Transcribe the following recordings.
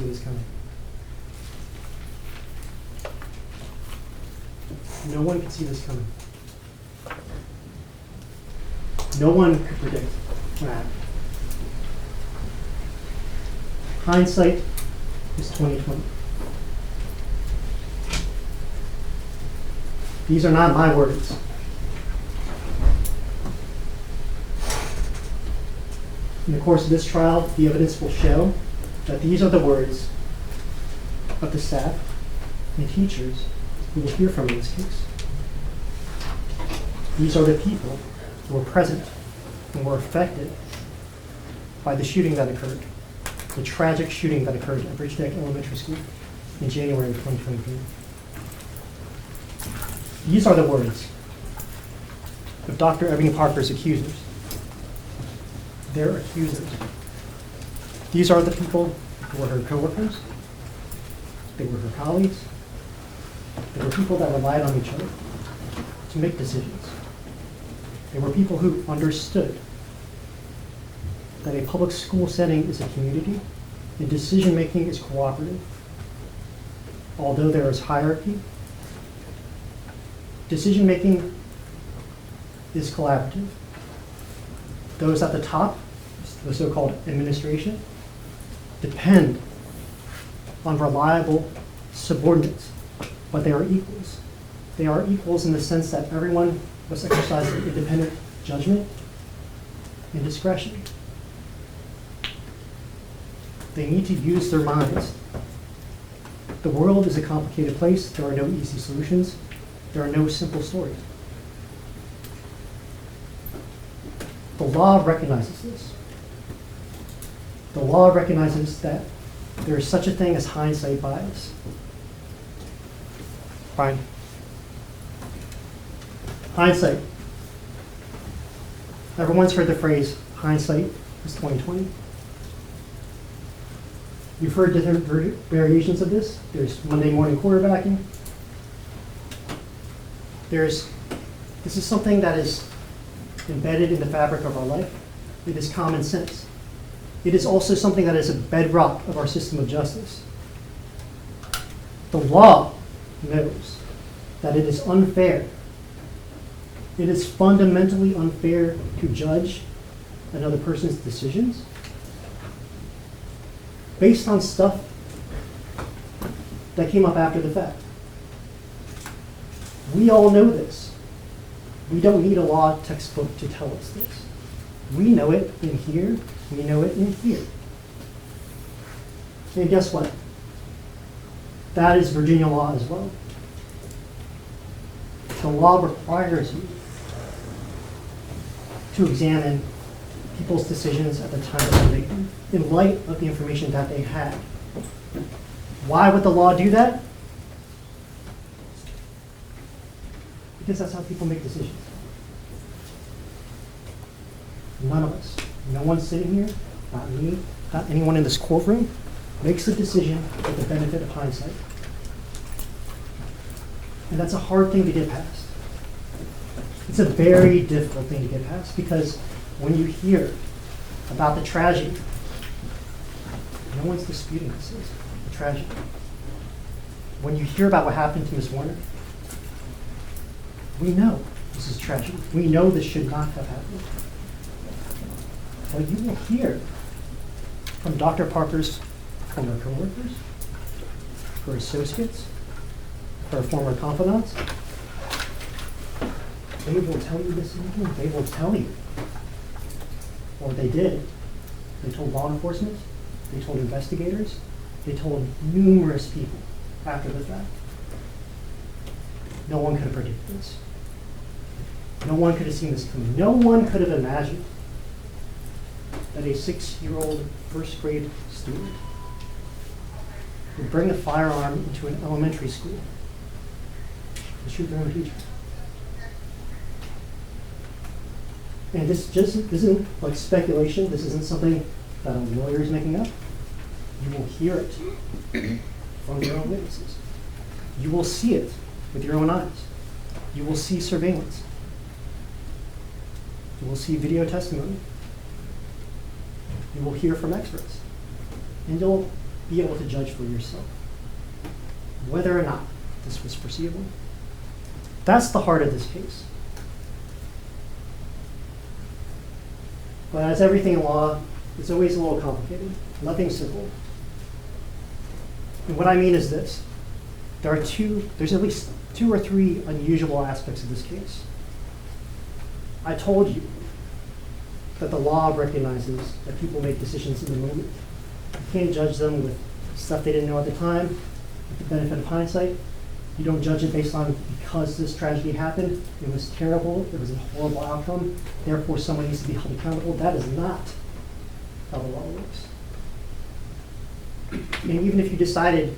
this coming. No one could see this coming. No one could predict what happened. Hindsight is 2020. These are not my words. In the course of this trial, the evidence will show that these are the words of the staff and teachers who will hear from in this case. These are the people who were present and were affected by the shooting that occurred, the tragic shooting that occurred at Bridge Deck Elementary School in January of 2023. These are the words of Dr. Ebony Parker's accusers. Their accusers. These are the people who were her coworkers. They were her colleagues. They were people that relied on each other to make decisions. They were people who understood that a public school setting is a community and decision-making is cooperative. Although there is hierarchy, decision-making is collaborative. Those at the top, the so-called administration, depend on reliable subordinates, but they are equals. They are equals in the sense that everyone must exercise independent judgment and discretion. They need to use their minds. The world is a complicated place. There are no easy solutions. There are no simple stories. The law recognizes this. The law recognizes that there is such a thing as hindsight bias. Fine. Hindsight. Everyone's heard the phrase, hindsight is 2020. You've heard different variations of this. There's Monday morning quarterbacking. This is something that is embedded in the fabric of our life. It is common sense. It is also something that is a bedrock of our system of justice. The law knows that it is unfair. It is fundamentally unfair to judge another person's decisions based on stuff that came up after the fact. We all know this. We don't need a law textbook to tell us this. We know it in here, we know it in here. And guess what? That is Virginia law as well. The law requires you to examine people's decisions at the time that they make them, in light of the information that they had. Why would the law do that? Because that's how people make decisions. None of us, no one sitting here, not me, not anyone in this courtroom, makes a decision with the benefit of hindsight. And that's a hard thing to get past. It's a very difficult thing to get past because when you hear about the tragedy, no one's disputing this is a tragedy. When you hear about what happened to Ms. Werner, we know this is tragic. We know this should not have happened. But you will hear from Dr. Parker's former coworkers, her associates, her former confidants. They will tell you this evening. They will tell you what they did. They told law enforcement. They told investigators. They told numerous people after the fact. No one could have predicted this. No one could have seen this coming. No one could have imagined that a 6-year-old first grade student would bring a firearm into an elementary school and shoot their own teacher. And this isn't like speculation. This isn't something that a lawyer is making up. You will hear it from your own witnesses. You will see it with your own eyes. You will see surveillance. You will see video testimony. You will hear from experts. And you'll be able to judge for yourself whether or not this was foreseeable. That's the heart of this case. But as everything in law, it's always a little complicated. Nothing simple. And what I mean is this. There's at least 2 or 3 unusual aspects of this case. I told you that the law recognizes that people make decisions in the moment. You can't judge them with stuff they didn't know at the time, with the benefit of hindsight. You don't judge it based on because this tragedy happened, it was terrible, it was a horrible outcome, therefore someone needs to be held accountable. That is not how the law works. And even if you decided,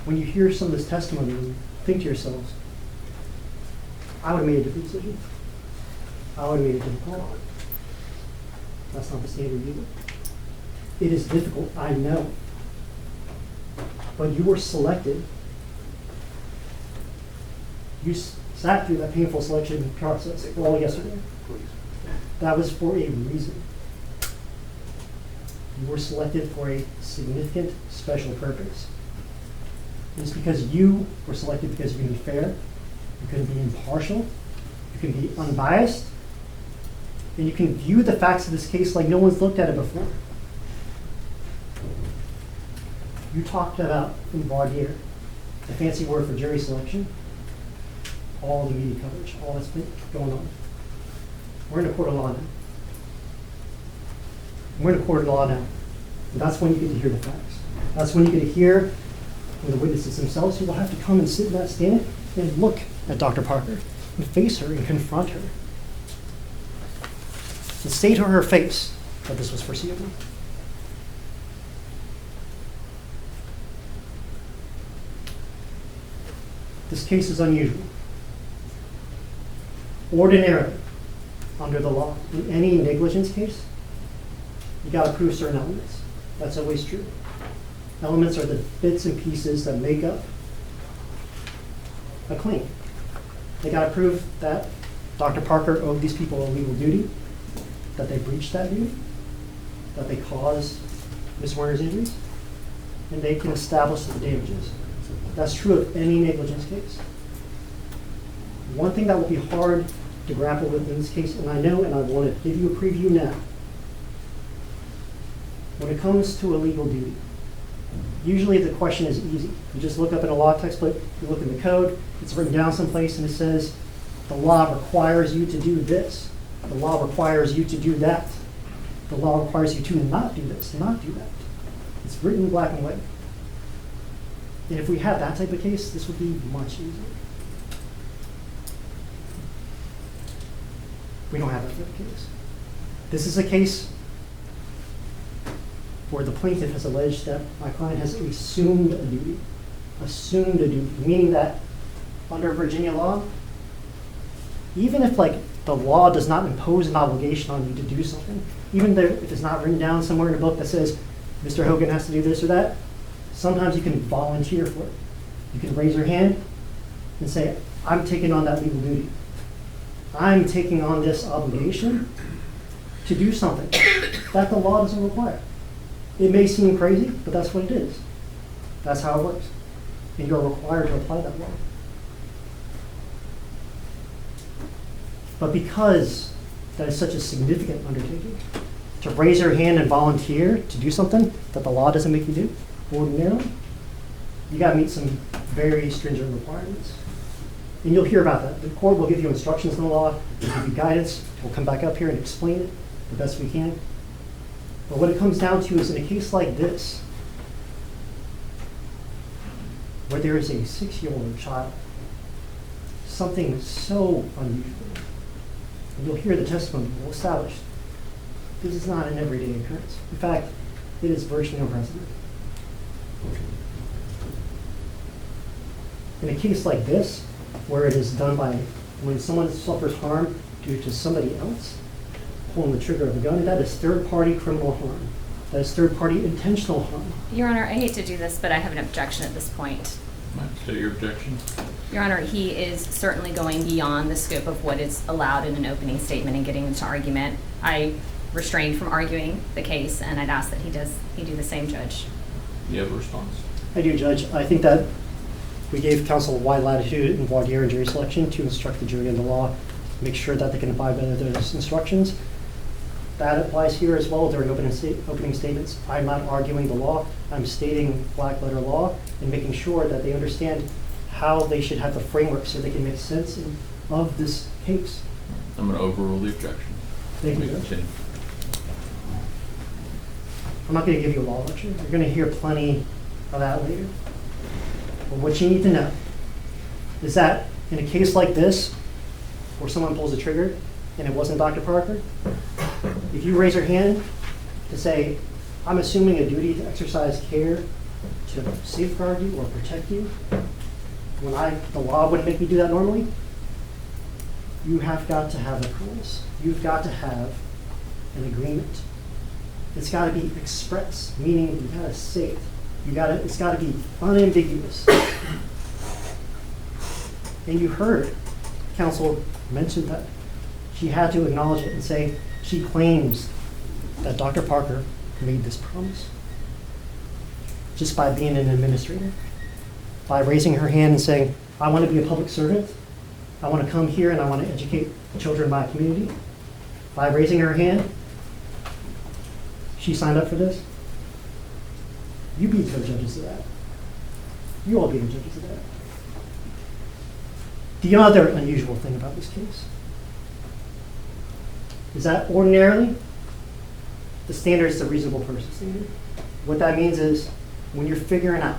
when you hear some of this testimony, you think to yourselves, I would have made a different decision. I would have made a different call. That's not the standard either. It is difficult, I know. But you were selected. You sat through that painful selection process all yesterday. That was for a reason. You were selected for a significant special purpose. It's because you were selected because you can be fair, you can be impartial, you can be unbiased, and you can view the facts of this case like no one's looked at it before. You talked about voir dire, the fancy word for jury selection, all the media coverage, all that's been going on. We're in a court of law now. We're in a court of law now. And that's when you get to hear the facts. That's when you get to hear from the witnesses themselves who will have to come and sit in that stand and look at Dr. Parker and face her and confront her. And say to her face that this was foreseeable. This case is unusual. Ordinarily, under the law, in any negligence case, you got to prove certain elements. That's always true. Elements are the bits and pieces that make up a claim. They got to prove that Dr. Parker owed these people a legal duty, that they breached that duty, that they caused Ms. Werner's injuries, and they can establish the damages. That's true of any negligence case. One thing that will be hard to grapple with in this case, and I know, and I want to give you a preview now. When it comes to a legal duty, usually the question is easy. You just look up in a law textbook, you look in the code, it's written down someplace, and it says, the law requires you to do this. The law requires you to do that. The law requires you to not do this, not do that. It's written in black and white. And if we had that type of case, this would be much easier. We don't have that type of case. This is a case where the plaintiff has alleged that my client has assumed a duty. Assumed a duty, meaning that under Virginia law, even if the law does not impose an obligation on you to do something, even if it's not written down somewhere in a book that says Mr. Hogan has to do this or that, sometimes you can volunteer for it. You can raise your hand and say, I'm taking on that legal duty. I'm taking on this obligation to do something that the law doesn't require. It may seem crazy, but that's what it is. That's how it works. And you're required to apply that law. But because that is such a significant undertaking, to raise your hand and volunteer to do something that the law doesn't make you do, ordinarily, you got to meet some very stringent requirements. And you'll hear about that. The court will give you instructions in the law, will give you guidance. We'll come back up here and explain it the best we can. But what it comes down to is in a case like this, where there is a 6-year-old child, something so unusual, and you'll hear the testimony will establish this is not an everyday occurrence. In fact, it is virtually unprecedented. In a case like this, where it is done by when someone suffers harm due to somebody else pulling the trigger of a gun, that is third-party criminal harm. That is third-party intentional harm. Your Honor, I hate to do this, but I have an objection at this point. State your objection. Your Honor, he is certainly going beyond the scope of what is allowed in an opening statement and getting into argument. I restrained from arguing the case, and I'd ask that he do the same, Judge. You have a response? I do, Judge. I think that we gave counsel wide latitude in voir dire and jury selection to instruct the jury in the law, make sure that they can abide by those instructions. That applies here as well during opening statements. I'm not arguing the law. I'm stating black letter law and making sure that they understand how they should have the framework so they can make sense of this case. I'm going to overrule the objection. Thank you, We Judge. continue. I'm not going to give you a law lecture. You're going to hear plenty of that later. But what you need to know is that in a case like this, where someone pulls a trigger and it wasn't Dr. Parker, if you raise your hand to say, I'm assuming a duty to exercise care to safeguard you or protect you, when the law wouldn't make me do that normally, you have got to have a promise. You've got to have an agreement. It's got to be express, meaning you got to say it. It's got to be unambiguous. And you heard counsel mention that she had to acknowledge it and say she claims that Dr. Parker made this promise just by being an administrator, by raising her hand and saying, I want to be a public servant. I want to come here and I want to educate the children in my community. By raising her hand, she signed up for this. You be the judges of that. You all be the judges of that. The other unusual thing about this case is that ordinarily, the standard is the reasonable person standard. What that means is when you're figuring out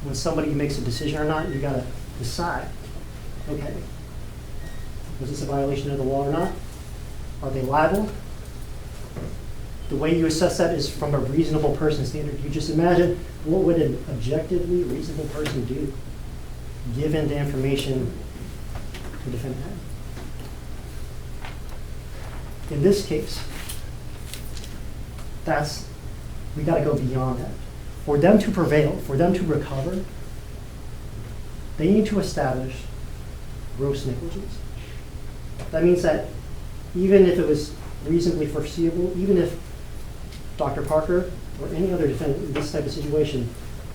when somebody makes a decision or not, you gotta decide, okay, was this a violation of the law or not? Are they liable? The way you assess that is from a reasonable person standard. You just imagine what would an objectively reasonable person do given the information the defendant had. In this case, we got to go beyond that. For them to prevail, for them to recover, they need to establish gross negligence. That means that even if it was reasonably foreseeable, even if Dr. Parker or any other defendant in this type of situation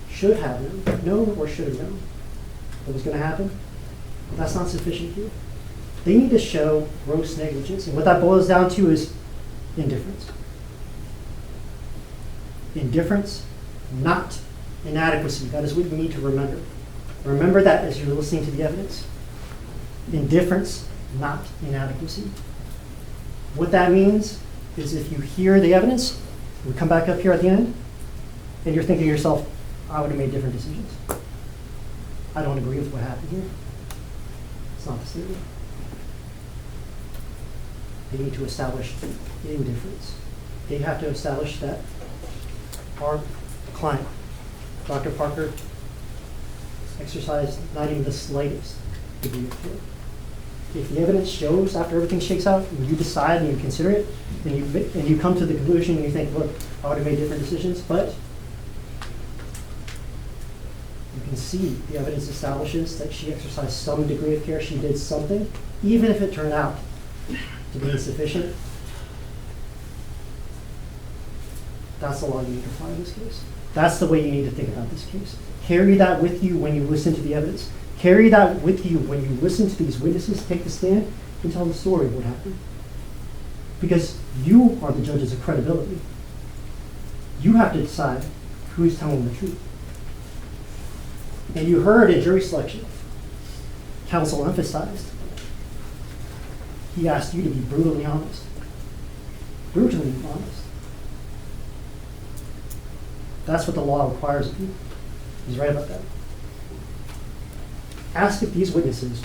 should have known or should have known what was going to happen, that's not sufficient here. They need to show gross negligence, and what that boils down to is indifference. Indifference, not inadequacy. That is what you need to remember. Remember that as you're listening to the evidence. Indifference, not inadequacy. What that means is if you hear the evidence, we come back up here at the end, and you're thinking to yourself, I would have made different decisions. I don't agree with what happened here. It's not the standard. They need to establish indifference. They have to establish that our client, Dr. Parker, exercised not even the slightest degree of care. If the evidence shows after everything shakes out, and you decide and you consider it, and you come to the conclusion and you think, look, I would have made different decisions, but you can see the evidence establishes that she exercised some degree of care, she did something, even if it turned out to be insufficient. That's the law you need to apply in this case. That's the way you need to think about this case. Carry that with you when you listen to the evidence. Carry that with you when you listen to these witnesses take the stand and tell the story of what happened. Because you are the judges of credibility. You have to decide who's telling the truth. And you heard in jury selection, counsel emphasized, he asked you to be brutally honest. Brutally honest. That's what the law requires of you. He's right about that. Ask if these witnesses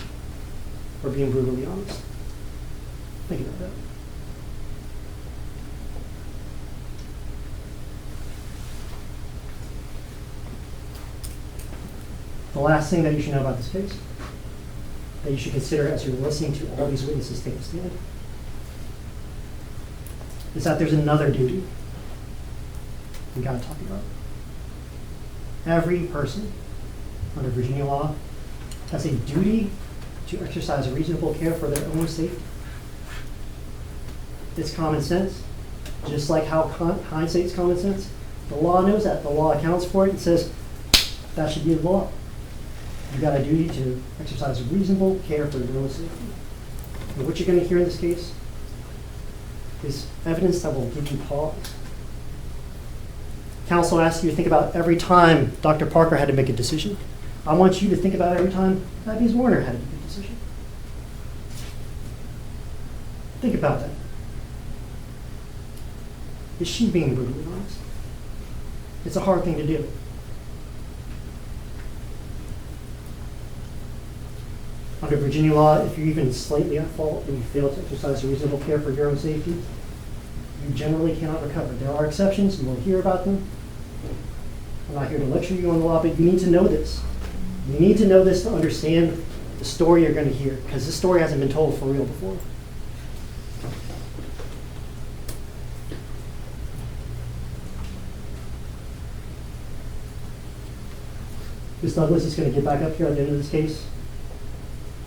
are being brutally honest. Think about that. The last thing that you should know about this case, that you should consider as you're listening to all these witnesses take the stand, is that there's another duty we got to talk about. Every person under Virginia law has a duty to exercise reasonable care for their own safety. It's common sense. Just like how hindsight is common sense, The law knows that. The law accounts for it and says that should be the law. You've got a duty to exercise reasonable care for your own safety. And what you're going to hear in this case is evidence that will give you pause. Counsel asks you to think about every time Dr. Parker had to make a decision. I want you to think about every time Abby Zwerner had to make a decision. Think about that. Is she being brutally honest? It's a hard thing to do. Under Virginia law, if you're even slightly at fault and you fail to exercise reasonable care for your own safety, you generally cannot recover. There are exceptions, and we'll hear about them. I'm not here to lecture you on the law, but you need to know this. You need to know this to understand the story you're going to hear, because this story hasn't been told for real before. Ms. Douglas is going to get back up here at the end of this case.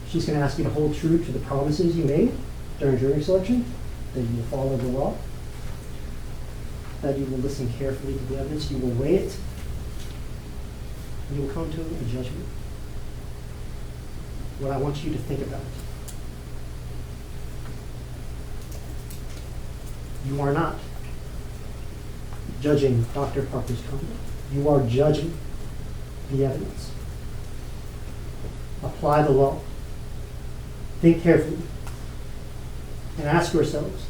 She's going to ask you to hold true to the promises you made during jury selection, that you will follow the law, that you will listen carefully to the evidence, you will weigh it, and you will come to a judgment. What I want you to think about. You are not judging Dr. Parker's conduct. You are judging the evidence. Apply the law. Think carefully and ask yourselves,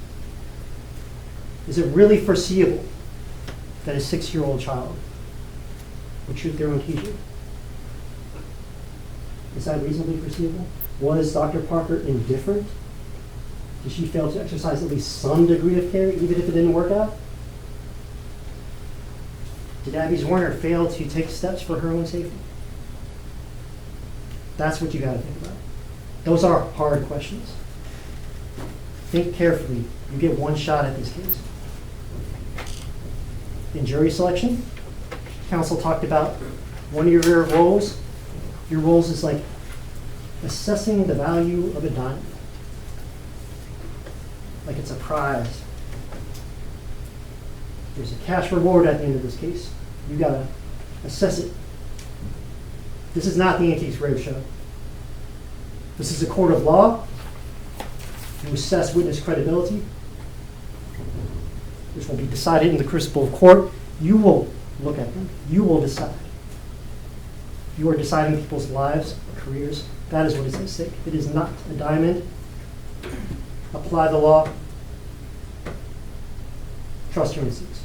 is it really foreseeable that a 6-year-old child would shoot their own teacher? Is that reasonably foreseeable? Was Dr. Parker indifferent? Did she fail to exercise at least some degree of care, even if it didn't work out? Did Abby Zwerner fail to take steps for her own safety? That's what you got to think about. Those are hard questions. Think carefully. You get one shot at this case. In jury selection, counsel talked about one of your roles. Your roles is like assessing the value of a diamond. Like it's a prize. There's a cash reward at the end of this case. You gotta assess it. This is not the Antiques Roadshow. This is a court of law. You assess witness credibility, which will be decided in the crucible of court. You will look at them. You will decide. You are deciding people's lives or careers. That is what is at stake. It is not a diamond. Apply the law. Trust your instincts.